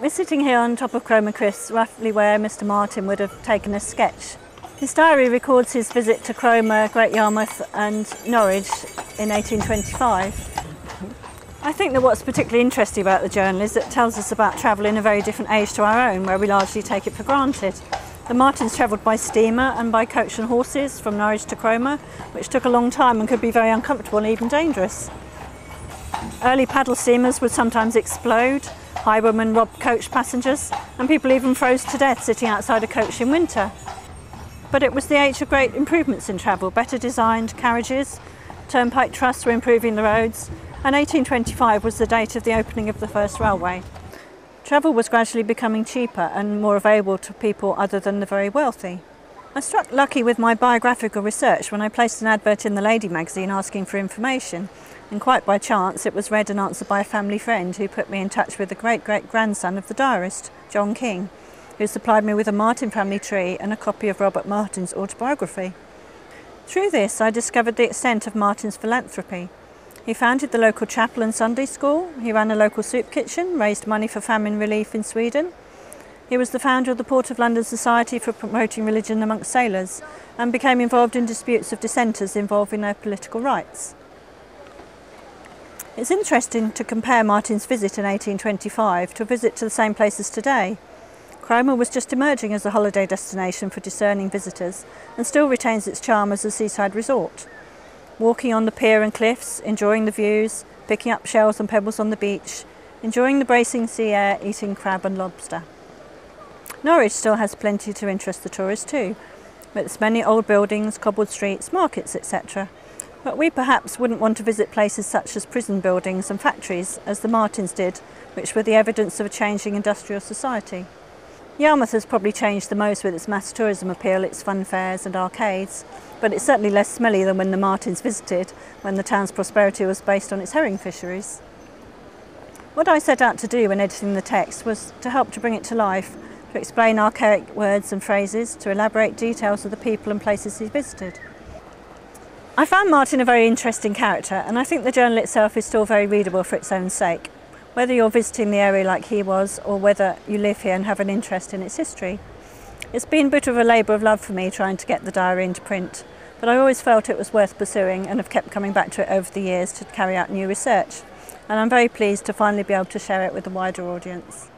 We're sitting here on top of Cromer Cliffs, roughly where Mr. Marten would have taken a sketch. His diary records his visit to Cromer, Great Yarmouth and Norwich in 1825. I think that what's particularly interesting about the journal is that it tells us about travel in a very different age to our own, where we largely take it for granted. The Martens travelled by steamer and by coach and horses from Norwich to Cromer, which took a long time and could be very uncomfortable and even dangerous. Early paddle steamers would sometimes explode, highwaymen robbed coach passengers, and people even froze to death sitting outside a coach in winter. But it was the age of great improvements in travel, better designed carriages, turnpike trusts were improving the roads, and 1825 was the date of the opening of the first railway. Travel was gradually becoming cheaper and more available to people other than the very wealthy. I struck lucky with my biographical research when I placed an advert in the Lady magazine asking for information, and quite by chance it was read and answered by a family friend who put me in touch with the great-great-grandson of the diarist, John King, who supplied me with a Marten family tree and a copy of Robert Marten's autobiography. Through this I discovered the extent of Marten's philanthropy. He founded the local chapel and Sunday school, he ran a local soup kitchen, raised money for famine relief in Sweden. He was the founder of the Port of London Society for Promoting Religion amongst Sailors and became involved in disputes of dissenters involving their political rights. It's interesting to compare Marten's visit in 1825 to a visit to the same places today. Cromer was just emerging as a holiday destination for discerning visitors and still retains its charm as a seaside resort. Walking on the pier and cliffs, enjoying the views, picking up shells and pebbles on the beach, enjoying the bracing sea air, eating crab and lobster. Norwich still has plenty to interest the tourist too, with its many old buildings, cobbled streets, markets, etc. But we perhaps wouldn't want to visit places such as prison buildings and factories, as the Martens did, which were the evidence of a changing industrial society. Yarmouth has probably changed the most with its mass tourism appeal, its fun fairs and arcades, but it's certainly less smelly than when the Martens visited, when the town's prosperity was based on its herring fisheries. What I set out to do when editing the text was to help to bring it to life, to explain archaic words and phrases, to elaborate details of the people and places he visited. I found Marten a very interesting character, and I think the journal itself is still very readable for its own sake, whether you're visiting the area like he was or whether you live here and have an interest in its history. It's been a bit of a labour of love for me trying to get the diary into print, but I always felt it was worth pursuing and have kept coming back to it over the years to carry out new research, and I'm very pleased to finally be able to share it with a wider audience.